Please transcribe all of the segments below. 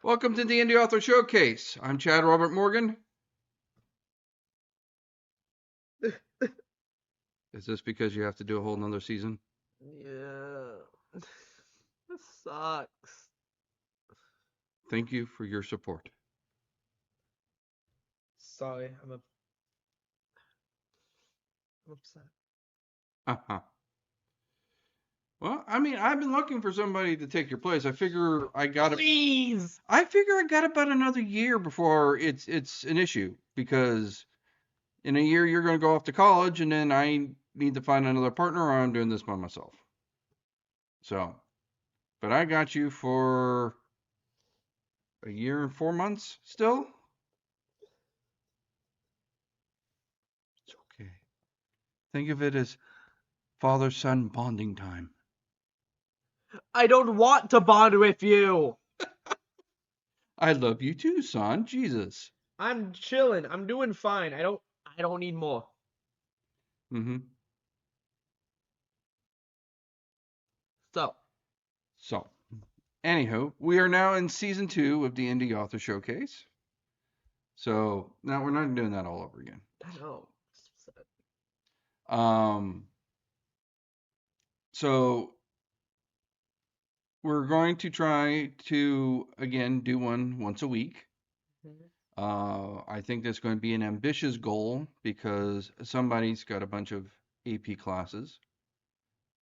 Welcome to the Indie Author Showcase. I'm Chad Robert Morgan. Is this because you have to do a whole nother season? Yeah. This sucks. Thank you for your support. Sorry, I'm upset. Uh-huh. Well, I mean, I've been looking for somebody to take your place. I figure I got Please! I figure I got about another year before it's an issue because in a year you're going to go off to college and then I need to find another partner or I'm doing this by myself. So, but I got you for a year and 4 months still. It's okay. Think of it as father-son bonding time. I don't want to bond with you! I love you too, son. Jesus. I'm chilling. I'm doing fine. I don't need more. Mm-hmm. So, Anywho, we are now in season 2 of the Indie Author Showcase. So now we're not doing that all over again. I know. Um, so we're going to try to again do one once a week. I think that's going to be an ambitious goal because somebody's got a bunch of AP classes.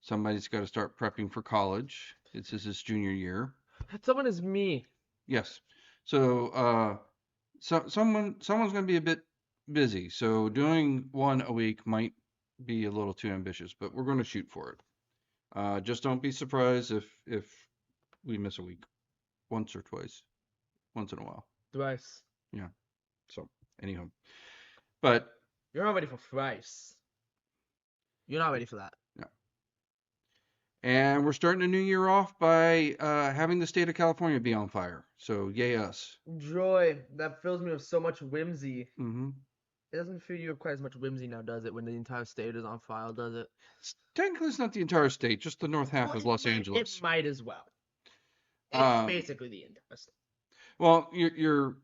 Somebody's got to start prepping for college. This is his junior year. Someone is me. Yes. So someone's going to be a bit busy. So doing one a week might be a little too ambitious, but we're going to shoot for it. Just don't be surprised if we miss a week, once or twice, once in a while. Thrice. Yeah. So anyhow, but You're not ready for thrice. You're not ready for that. yeah. And we're starting the new year off by having the state of California be on fire. So yay us. Joy, that fills me with so much whimsy. Mm-hmm. It doesn't fill you with quite as much whimsy now, does it, when the entire state is on fire, does it? Technically, it's not the entire state, just the north half Well, of Los Angeles. It might as well. It's Uh, basically the entire state. well, you're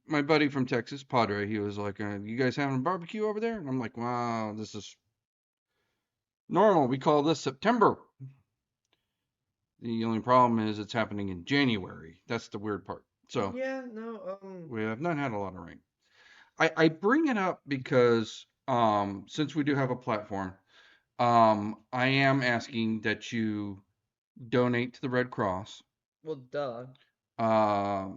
my buddy from Texas, Padre. He was like, "You guys having a barbecue over there?" And I'm like, "Wow, this is normal. We call this September." The only problem is it's happening in January. That's the weird part. So Yeah, no, we have not had a lot of rain. I bring it up because since we do have a platform, I am asking that you donate to the Red Cross. well, duh. Uh,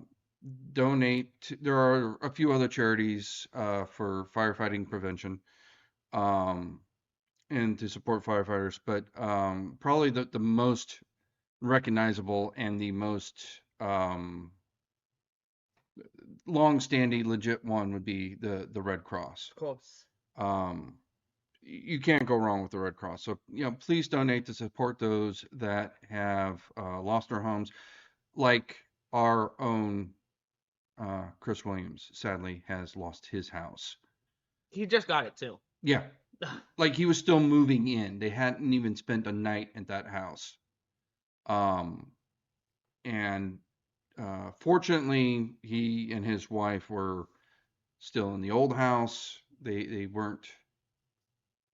there are a few other charities for firefighting prevention and to support firefighters, but probably the most recognizable and the most long-standing legit one would be the Red Cross. Of course. Um, you can't go wrong with the Red Cross. So, please donate to support those that have lost their homes, like our own Chris Williams, sadly, has lost his house. He just got it too. Yeah, like he was still moving in. They hadn't even spent a night at that house. Um, and fortunately, he and his wife were still in the old house. They weren't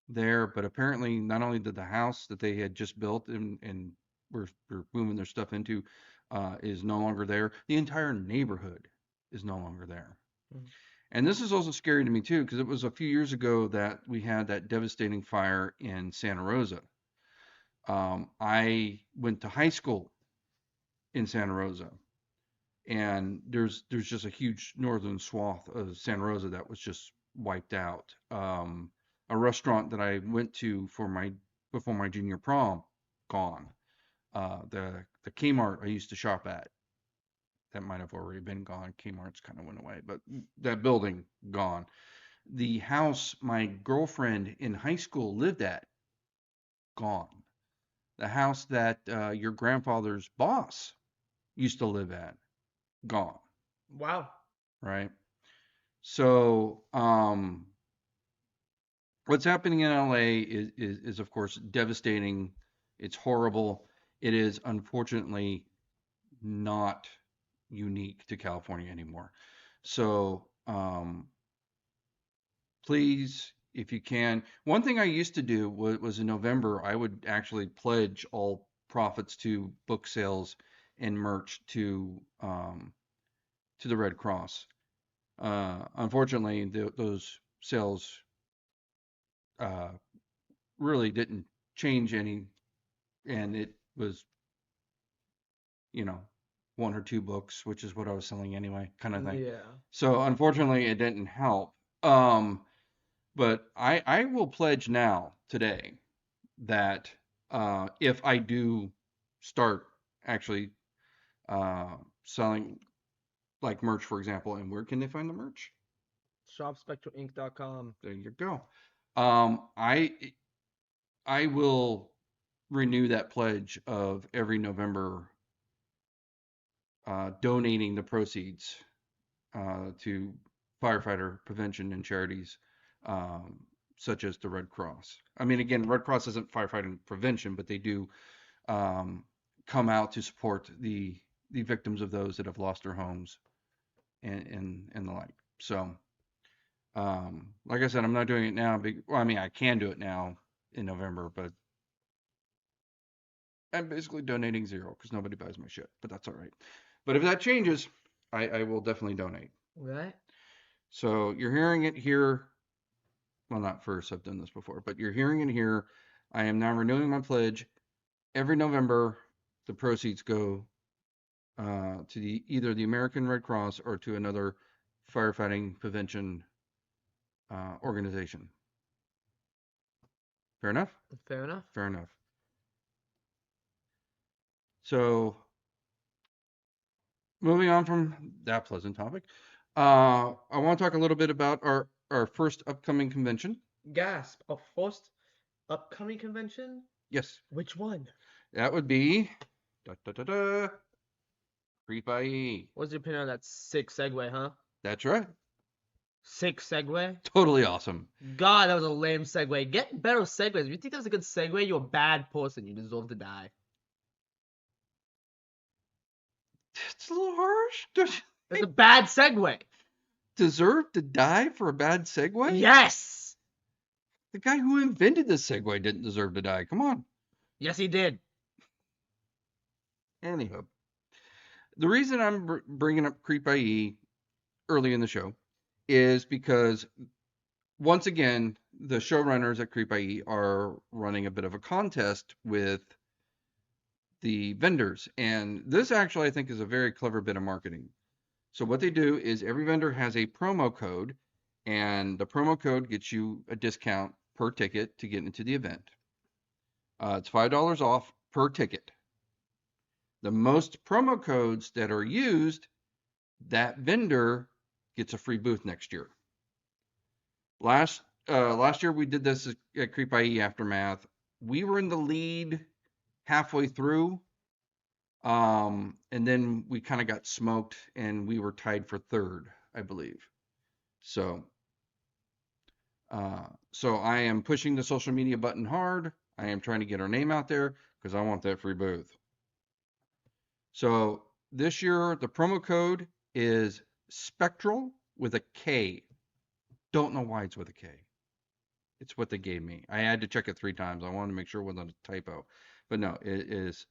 there, but apparently, not only did the house that they had just built and were moving their stuff into is no longer there, the entire neighborhood is no longer there. Mhm. And this is also scary to me too, because it was a few years ago that we had that devastating fire in Santa Rosa. I went to high school in Santa Rosa, and there's just a huge northern swath of Santa Rosa that was just wiped out. A restaurant that I went to before my junior prom, gone. The Kmart I used to shop at, that might have already been gone. Kmart's kind of went away, but that building gone. The house my girlfriend in high school lived at, gone. The house that your grandfather's boss used to live at, gone. Wow. Right? So, what's happening in LA is of course devastating. It's horrible. It is unfortunately not unique to California anymore. So please, if you can. One thing I used to do was in November, I would actually pledge all profits to book sales and merch to the Red Cross. Unfortunately, those sales uh, really didn't change any, and it was, you know, one or two books, which is what I was selling anyway, kind of thing. Yeah. So unfortunately, it didn't help. Um, but I will pledge now today that if I do start actually uh, selling like merch, for example, and where can they find the merch? ShopSpectralInc.com. There you go. I will renew that pledge of every November donating the proceeds to firefighter prevention and charities um, such as the Red Cross. I mean, again, Red Cross isn't firefighting prevention, but they do um, come out to support the victims of those that have lost their homes and the like. So, like I said, I'm not doing it now. Well, I mean, I can do it now in November, but I'm basically donating zero because nobody buys my shit. But that's all right. But if that changes, I will definitely donate. Right? So you're hearing it here. Well, not first. I've done this before, but you're hearing it here. I am now renewing my pledge. Every November, the proceeds go to either the American Red Cross or to another firefighting prevention organization. Fair enough? Fair enough. Fair enough. So, moving on from that pleasant topic, I want to talk a little bit about our first upcoming convention. Gasp. A first upcoming convention? Yes, Which one? that would be da, da, da, da, CreepIE. What's your opinion on that sick segue, huh? That's right. Sick segue? Totally awesome. God, that was a lame segue. Get better segues. If you think that was a good segue, you're a bad person. You deserve to die. It's a little harsh. Don't you That's a bad segue. deserve to die for a bad segue? Yes. The guy who invented this segue didn't deserve to die. Come on. Yes, he did. Anyhow, the reason I'm bringing up CreepIE early in the show is because once again, the showrunners at CreepIE are running a bit of a contest with the vendors. And this actually, I think, is a very clever bit of marketing. So what they do is every vendor has a promo code, and the promo code gets you a discount per ticket to get into the event. It's $5 off per ticket. The most promo codes that are used, that vendor gets a free booth next year. Last year we did this at CreepIE Aftermath. We were in the lead halfway through, and then we kind of got smoked, and we were tied for third, I believe. So I am pushing the social media button hard. I am trying to get our name out there because I want that free booth. So this year the promo code is Spectral with a K. Don't know why it's with a K. It's what they gave me. I had to check it 3 times. I wanted to make sure it wasn't a typo. But no, it is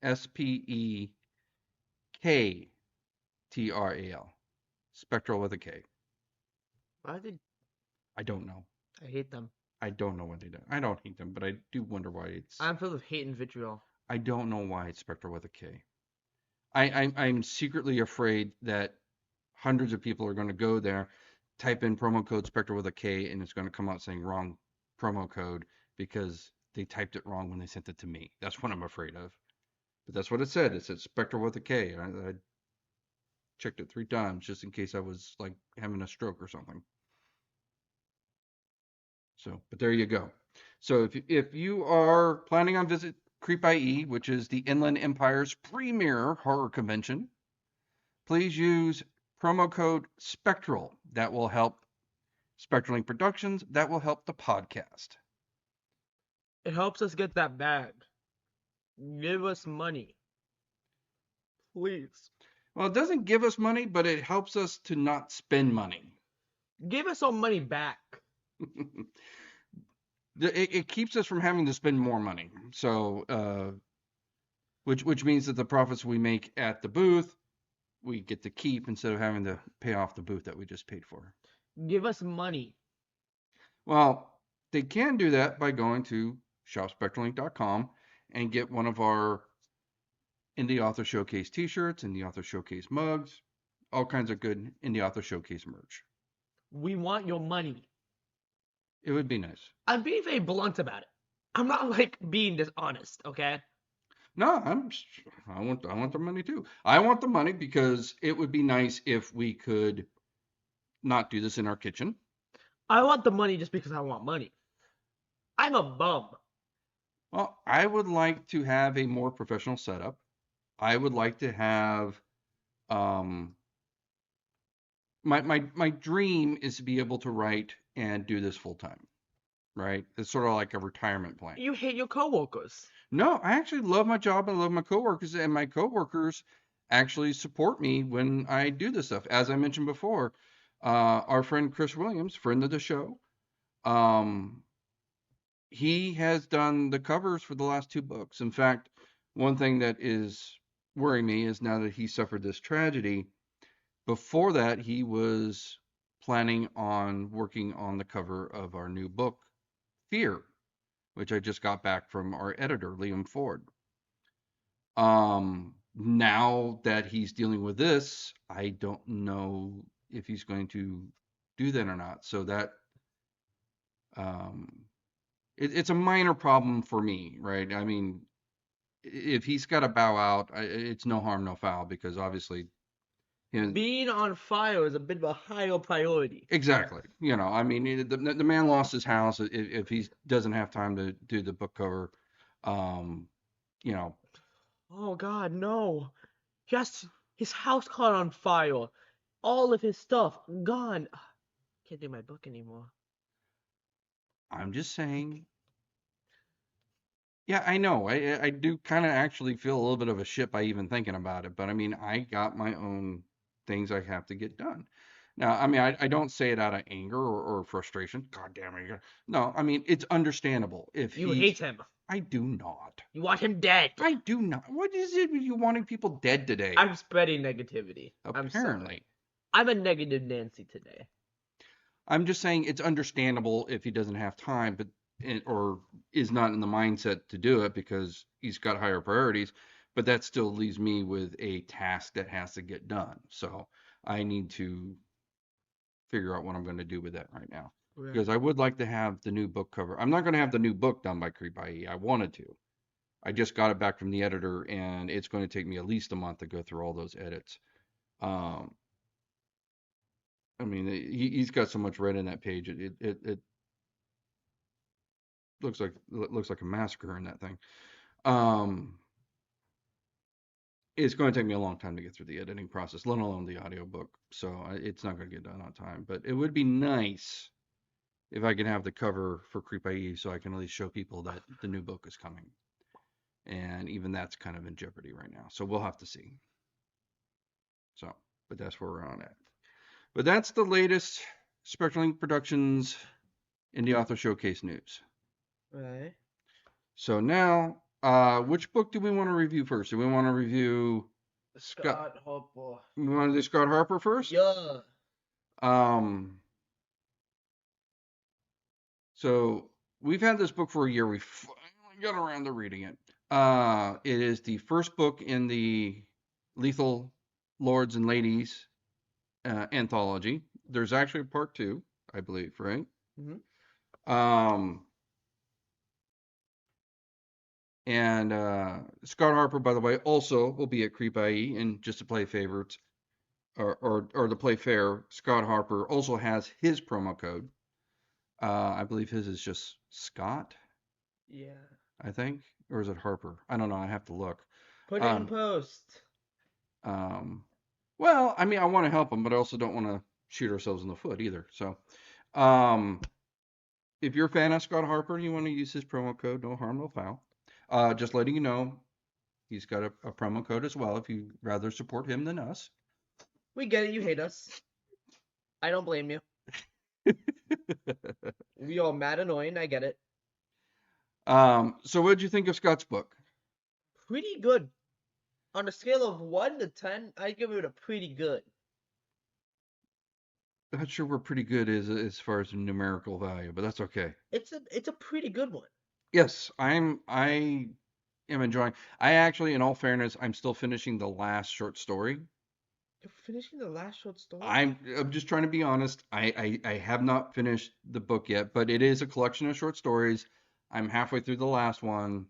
SPEKTRAL. Spectral with a K. I think I don't know. I hate them. I don't know what they do. I don't hate them, but I do wonder why it's. I'm filled with hate and vitriol. I don't know why it's Spectral with a K. I'm secretly afraid that hundreds of people are going to go there, type in promo code Spectral with a K, and it's going to come out saying wrong promo code because they typed it wrong when they sent it to me. That's what I'm afraid of. But that's what it said. It said Spectral with a K. I checked it 3 times just in case I was like having a stroke or something. So, but there you go. So if you are planning on visit CreepIE, which is the Inland Empire's premier horror convention, please use promo code Spectral. That will help Spectraling Productions. That will help the podcast. It helps us get that bag. Give us money. Please. Well, it doesn't give us money, but it helps us to not spend money. Give us our money back. It keeps us from having to spend more money. So, which means that the profits we make at the booth, we get to keep instead of having to pay off the booth that we just paid for. Give us money. Well, they can do that by going to shopspectralink.com and get one of our Indie Author Showcase t-shirts, Indie Author Showcase mugs, all kinds of good Indie Author Showcase merch. We want your money. It would be nice. I'm being very blunt about it. I'm not like being dishonest, okay? No, I want the money too. I want the money because it would be nice if we could not do this in our kitchen. I want the money just because I want money. I'm a bum. Well, I would like to have a more professional setup. I would like to have um my dream is to be able to write and do this full time, right? It's sort of like a retirement plan. You hate your coworkers. No, I actually love my job and love my coworkers, and my coworkers actually support me when I do this stuff. As I mentioned before, our friend Chris Williams, friend of the show, um, he has done the covers for the last two books. In fact, one thing that is worrying me is now that he suffered this tragedy, before that, he was planning on working on the cover of our new book, Fear, which I just got back from our editor, Liam Ford. Now that he's dealing with this, I don't know if he's going to do that or not. So that um, it's a minor problem for me, right? I mean, if he's got to bow out, it's no harm, no foul, because obviously, Being on fire is a bit of a higher priority. exactly. I mean, the man lost his house. If he doesn't have time to do the book cover, um, you know, Oh God, no. Just his house caught on fire. All of his stuff gone. Can't do my book anymore. I'm just saying. Yeah, I know. I do kind of actually feel a little bit of a shit by even thinking about it. But I mean, I got my own things I have to get done. Now, I mean, I don't say it out of anger or frustration. God damn it. No, I mean, it's understandable. If You he's, hate him. I do not. You want him dead. I do not. What is it with you wanting people dead today? I'm spreading negativity. I'm sorry. Apparently. I'm a negative Nancy today. I'm just saying it's understandable if he doesn't have time, or is not in the mindset to do it because he's got higher priorities. But that still leaves me with a task that has to get done. So I need to figure out what I'm going to do with that right now. Right. Because I would like to have the new book cover. I'm not going to have the new book done by CreepIE. I wanted to. I just got it back from the editor, and it's going to take me at least a month to go through all those edits. Um, I mean, he's got so much red in that page. It looks like a massacre in that thing. Um, it's going to take me a long time to get through the editing process, let alone the audiobook. So it's not going to get done on time. But it would be nice if I can have the cover for CreepIE so I can at least show people that the new book is coming. And even that's kind of in jeopardy right now. So we'll have to see. So, but that's where we're on at. But that's the latest Spectralink Productions Indie Author Showcase news. Right. So now, which book do we want to review first? Do we want to review Scott Harper. We want to do Scott Harper first? Yeah. So we've had this book for a year. We finally got around to reading it. It is the first book in the Lethal Lords and Ladies anthology. There's actually a part two, I believe, right? Mm-hmm. And Scott Harper, by the way, also will be at CreepIE. And just to play favorites or to play fair, Scott Harper also has his promo code. I believe his is just Scott. Yeah. I think, or is it Harper? I don't know. I have to look. Put it in post. Well, I mean, I want to help him, but I also don't want to shoot ourselves in the foot either. So, if you're a fan of Scott Harper and you want to use his promo code, no harm, no foul. Just letting you know, He's got a promo code as well if you'd rather support him than us. We get it. You hate us. I don't blame you. We all mad annoying. I get it. So what did you think of Scott's book? Pretty good. On a scale of 1 to 10, I give it a pretty good. Not sure we're pretty good as far as numerical value, but that's okay. It's a pretty good one. Yes, I am enjoying. I actually, in all fairness, I'm still finishing the last short story. You're finishing the last short story? I'm just trying to be honest. I have not finished the book yet, but it is a collection of short stories. I'm halfway through the last one.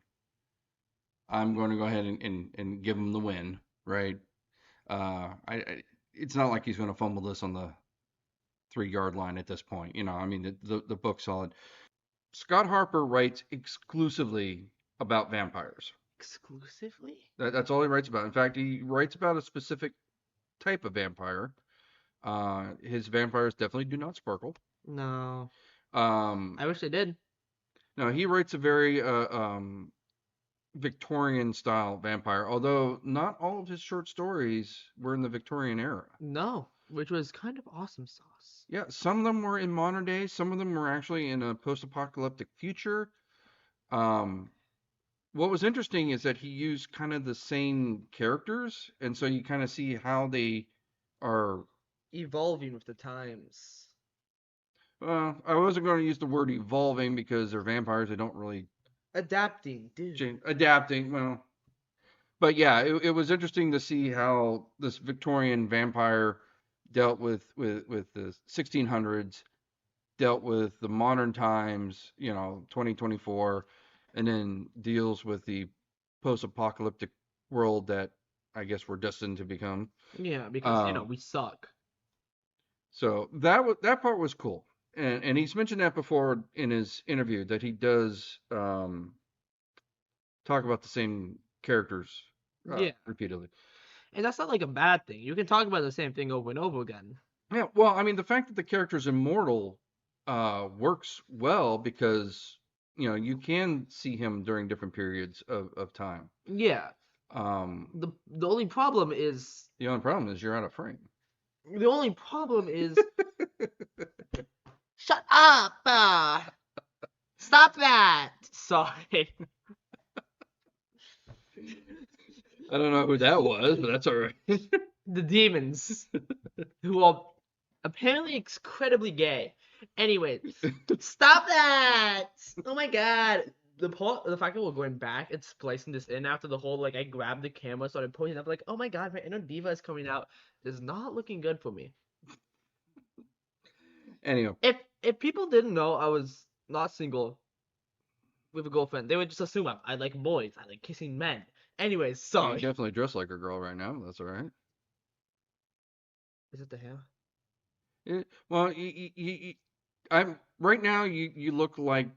I'm going to go ahead and give him the win, right? It's not like he's going to fumble this on the 3-yard line at this point. I mean, the book's solid. Scott Harper writes exclusively about vampires. Exclusively? That's all he writes about. In fact, he writes about a specific type of vampire. His vampires definitely do not sparkle. No. Um, I wish they did. no, he writes a very Victorian style vampire, although not all of his short stories were in the Victorian era. No, which was kind of awesome sauce. Yeah, some of them were in modern day, some of them were actually in a post-apocalyptic future. What was interesting is that he used kind of the same characters, and so you kind of see how they are. Evolving with the times. I wasn't going to use the word evolving because they're vampires. They don't really Adapting, dude. change. Adapting, well, but yeah, it was interesting to see how this Victorian vampire dealt with the 1600s, dealt with the modern times, 2024, and then deals with the post-apocalyptic world that I guess we're destined to become. Yeah, because we suck. So that part was cool, and he's mentioned that before in his interview that he does talk about the same characters Yeah. repeatedly. And that's not like a bad thing. You can talk about the same thing over and over again. Yeah, well, I mean, the fact that the character's immortal works well because you can see him during different periods of time. Yeah. Um, The only problem is the only problem is you're out of frame. the only problem is shut up! Stop that! Sorry. I don't know who that was, but that's all right. The demons, who are apparently incredibly gay. Anyway, stop that! Oh my god. The fact that we're going back and splicing this in after the whole, like, I grabbed the camera, started pointing up, like, oh my god, my inner diva is coming out, is not looking good for me. Anyway. If people didn't know I was not single with a girlfriend, they would just assume I like boys, I like kissing men. Anyways, You sorry. definitely dress like a girl right now. That's all right. Is it the hair? Well, I'm right now. You look like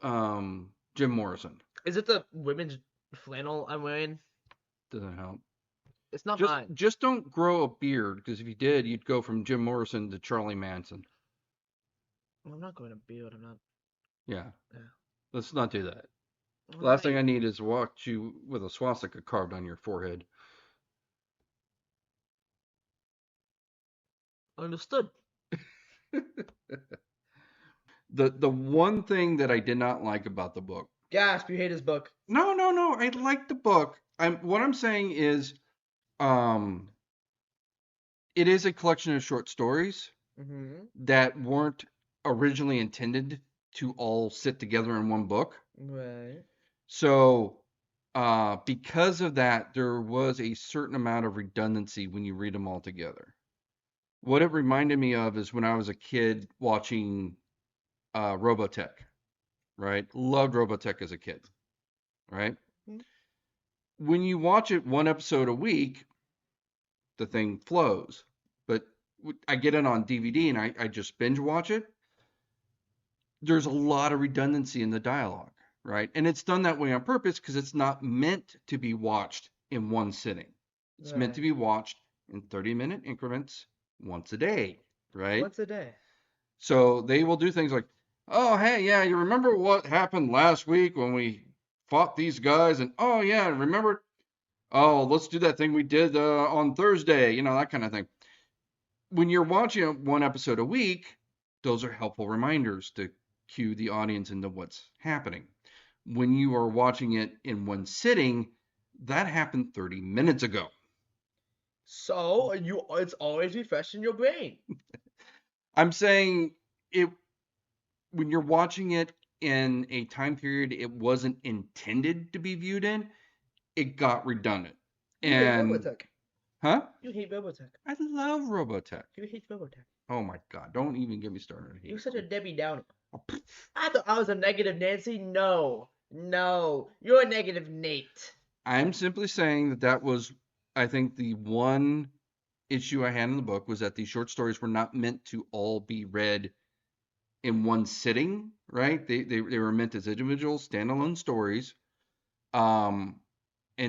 Jim Morrison. Is it the women's flannel I'm wearing? Doesn't help. It's not Just mine. just don't grow a beard because if you did, you'd go from Jim Morrison to Charlie Manson. I'm not going to beard. I'm not. Yeah. Yeah. Let's not do that. I'm Last not thing I need is watch you with a swastika carved on your forehead. Understood. The one thing that I did not like about the book. Gasp! You hate his book. No. I like the book. What I'm saying is, it is a collection of short stories that weren't originally intended to all sit together in one book. Right. So, because of that, there was a certain amount of redundancy when you read them all together. What it reminded me of is when I was a kid watching Robotech, right? Loved Robotech as a kid, right? When you watch it one episode a week, the thing flows. But I get it on DVD and I just binge watch it. There's a lot of redundancy in the dialogue, right? And it's done that way on purpose because it's not meant to be watched in one sitting. It's meant to be watched in 30-minute increments once a day, right? Once a day. So they will do things like, oh, hey, yeah, you remember what happened last week when we fought these guys? And oh, yeah, remember? oh, let's do that thing we did on Thursday, that kind of thing. When you're watching one episode a week, those are helpful reminders to cue the audience into what's happening. When you are watching it in one sitting, that happened 30 minutes ago. So it's always refreshed in your brain. I'm saying it when you're watching it in a time period it wasn't intended to be viewed in, it got redundant. You hate And Robotech. huh? You hate Robotech. I love Robotech. You hate Robotech. Oh my god, don't even get me started. You're such a Debbie Downer. Oh, I thought I was a negative Nancy. No. You're a negative Nate. I'm simply saying that was, I think, the one issue I had in the book was that these short stories were not meant to all be read in one sitting, right? They were meant as individual standalone stories. And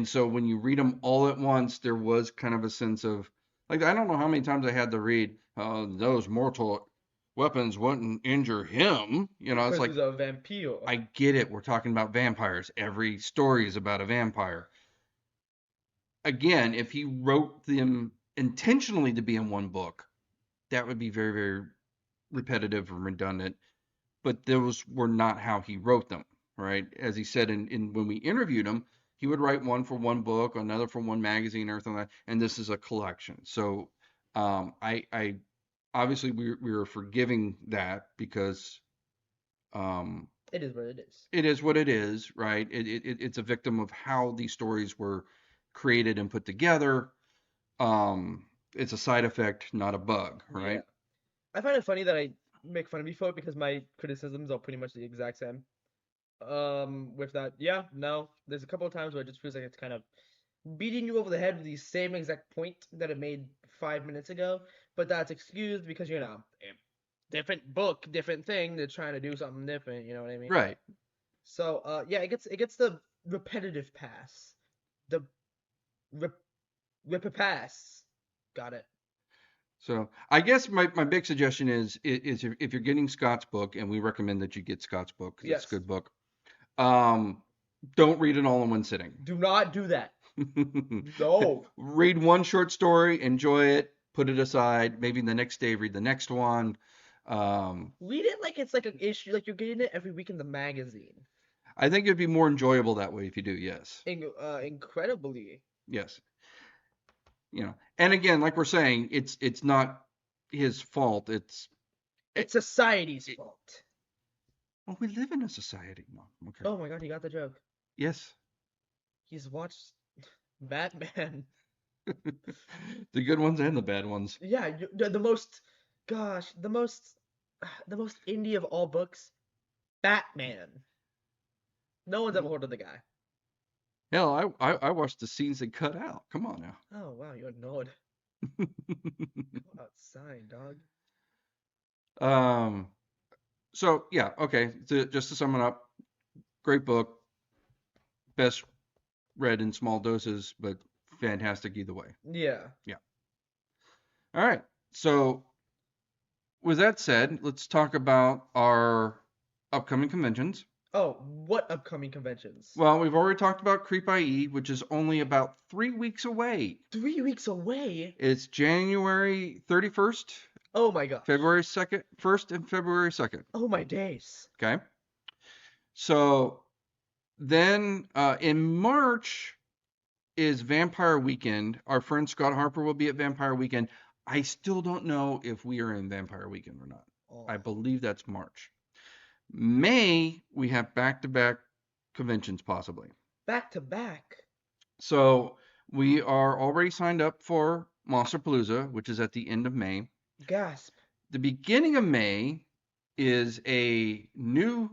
so when you read them all at once, there was kind of a sense of, like, I don't know how many times I had to read, those mortal weapons wouldn't injure him. It's Because like, he's a vampire. I get it. We're talking about vampires. Every story is about a vampire. Again, if he wrote them intentionally to be in one book, that would be very, very repetitive and redundant. But those were not how he wrote them, right? As he said in when we interviewed him, he would write one for one book, another for one magazine, or something like that, and this is a collection. So I obviously we were forgiving that because it is what it is. it is what it is, right? It's a victim of how these stories were created and put together. It's a side effect, not a bug, right? Yeah. I find it funny that I make fun of you for it because my criticisms are pretty much the exact same. With that, yeah, no. There's a couple of times where it just feels like it's kind of beating you over the head with the same exact point that it made 5 minutes ago, but that's excused because different book, different thing. They're trying to do something different. You know what I mean? Right. So, yeah, it gets the repetitive pass, the rip pass. Got it. So I guess my big suggestion is if you're getting Scott's book, and we recommend that you get Scott's book because it's a Yes. good book. Don't read it all in one sitting. Do not do that. No. Read one short story, enjoy it, put it aside. Maybe the next day read the next one. Read it like it's like an issue, like you're getting it every week in the magazine. I think it'd be more enjoyable that way if you do. Yes. Incredibly. Yes. And again, like we're saying, it's not his fault. It's society's fault. well, we live in a society. No, okay. Oh my god, he got the joke. Yes. He's watched Batman. The good ones and the bad ones. Yeah, the most, gosh, the most indie of all books, Batman. No one's ever heard of the guy. Hell, I watched the scenes they cut out. Come on now. Oh wow, you're a nerd. Go outside, dog. So yeah, okay. Just to sum it up, great book. Best read in small doses, but fantastic either way. Yeah. Yeah. All right. So with that said, let's talk about our upcoming conventions. Oh, what upcoming conventions? Well, we've already talked about CreepIE, which is only about 3 weeks away. 3 weeks away? It's January 31st. Oh my god. February 2nd, 1st and February 2nd. Oh my days. Okay. So then in March is Vampire Weekend. Our friend Scott Harper will be at Vampire Weekend. I still don't know if we are in Vampire Weekend or not. Oh. I believe that's March. May, we have back-to-back conventions possibly. Back-to-back? So we are already signed up for Monsterpalooza, which is at the end of May. Gasp. The beginning of May is a new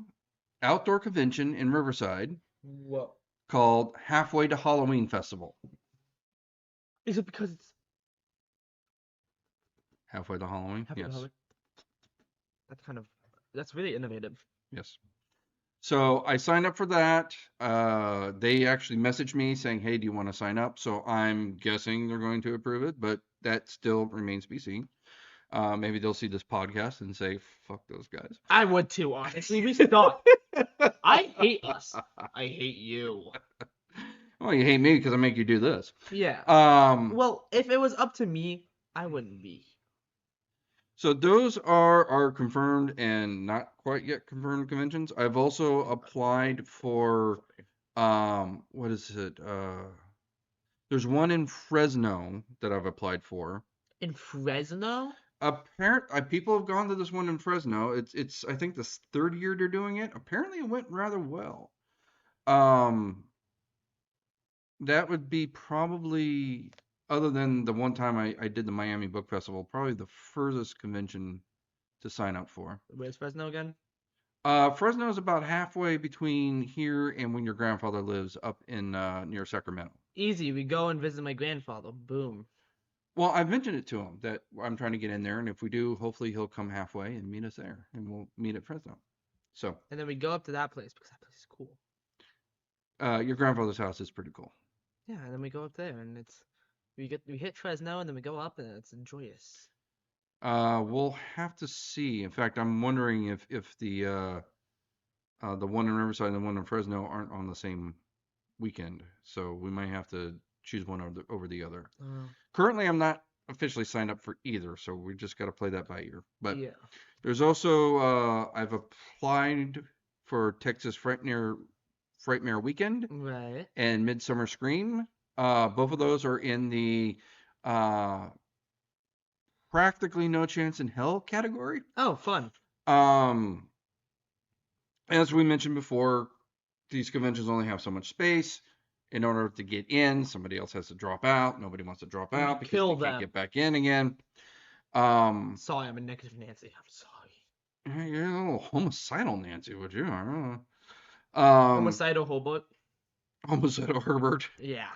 outdoor convention in Riverside. Whoa. Called Halfway to Halloween Festival. Is it because it's Halfway to Halloween? Halfway to Yes. Halloween? That's really innovative. Yes. So I signed up for that. They actually messaged me saying, hey, do you want to sign up? So I'm guessing they're going to approve it, but that still remains to be seen. Maybe they'll see this podcast and say, fuck those guys. I would too, honestly. We suck. I hate us. I hate you. Well, you hate me because I make you do this. Yeah. Um, Well, if it was up to me, I wouldn't be. so those are our confirmed and not quite yet confirmed conventions. I've also applied for, what is it? There's one in Fresno that I've applied for. In Fresno? People have gone to this one in Fresno. It's I think the third year they're doing it. Apparently, it went rather well. Um, that would be probably, other than the one time I did the Miami Book Festival, probably the furthest convention to sign up for. Where's Fresno again? Fresno is about halfway between here and when your grandfather lives up in near Sacramento. Easy. We go and visit my grandfather. Boom. Well, I've mentioned it to him that I'm trying to get in there, and if we do, hopefully he'll come halfway and meet us there, and we'll meet at Fresno. So, And then we go up to that place because that place is cool. your grandfather's house is pretty cool. Yeah, and then we go up there and we hit Fresno and then we go up and it's joyous. We'll have to see. In fact, I'm wondering if the one in Riverside and the one in Fresno aren't on the same weekend, so we might have to choose one over the other. Currently, I'm not officially signed up for either, so we just got to play that by ear. But yeah. there's also I've applied for Texas Frightmare Weekend Right. and Midsummer Scream. Both of those are in the practically no chance in hell category. Oh, fun. As we mentioned before, these conventions only have so much space. In order to get in, somebody else has to drop out. Nobody wants to drop out because they can't get back in again. Sorry, I'm a negative Nancy. I'm sorry. You're a little homicidal, Nancy, would you? I don't know. Homicidal Hobart. Homicidal Herbert. Yeah.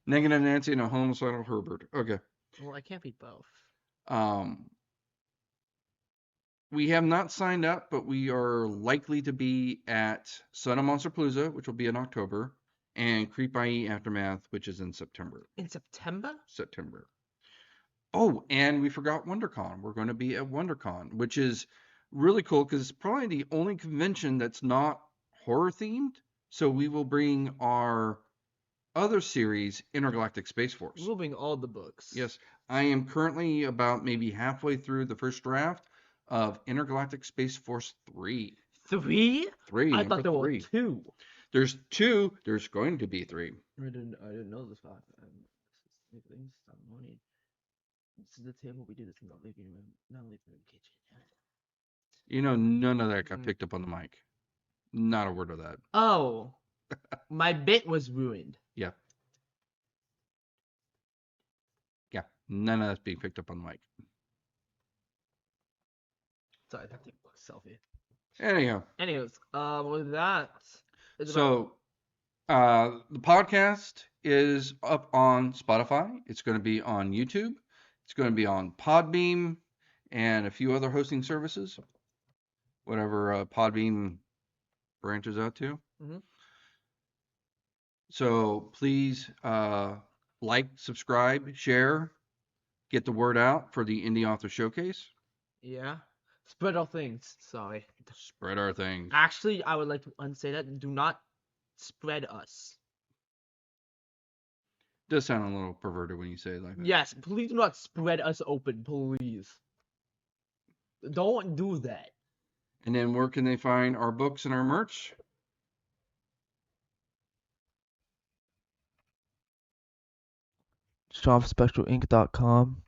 Negative Nancy and a homicidal Herbert. Okay. Well, I can't be both. We have not signed up, but we are likely to be at Son of Monsterpalooza, which will be in October, and CreepIE Aftermath, which is in September. In September? September. Oh, and we forgot WonderCon. We're going to be at WonderCon, which is really cool because it's probably the only convention that's not horror themed. So we will bring our other series, Intergalactic Space Force. We'll bring all the books. Yes, I am currently about maybe halfway through the first draft of Intergalactic Space Force 3. 3? 3. I thought there were 2. There's 2. There's going to be 3. I didn't know this fact. This is the table we do this in the living room, not living room, kitchen. You know, none of that got picked up on the mic. Not a word of that. Oh, my bit was ruined. Yeah. Yeah, none of that's being picked up on the mic. Sorry, I have to take a selfie. Anyhows, with that. So, the podcast is up on Spotify. It's going to be on YouTube. It's going to be on Podbeam and a few other hosting services. Whatever Podbeam branches out to. Mm-hmm. So please like, subscribe, share, get the word out for the Indie Author Showcase. Yeah. Spread our things. Sorry. Spread our things. Actually, I would like to unsay that. Do not spread us. It does sound a little perverted when you say it like that. Yes, please do not spread us open, please. Don't do that. And then where can they find our books and our merch? ShopSpectralInc.com.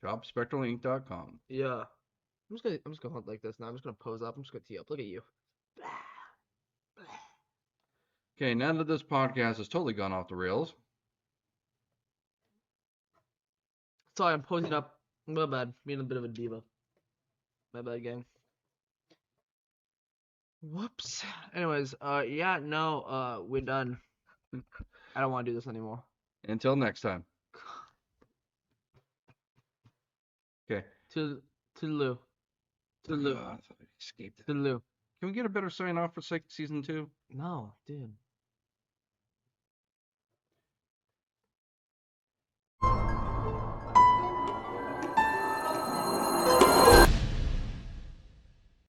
ShopSpectralInc.com. Yeah. I'm just gonna hold like this now. I'm just gonna pose up. I'm just gonna tee up. Look at you. Okay, now that this podcast has totally gone off the rails. Sorry, I'm posing up. My bad. Being a bit of a diva. My bad, gang. Whoops. Anyways, yeah, no, we're done. I don't want to do this anymore. Until next time. Okay. To Lou. To Lou. I thought I escaped it. To Lou. Can we get a better sign off for season 2? No, dude.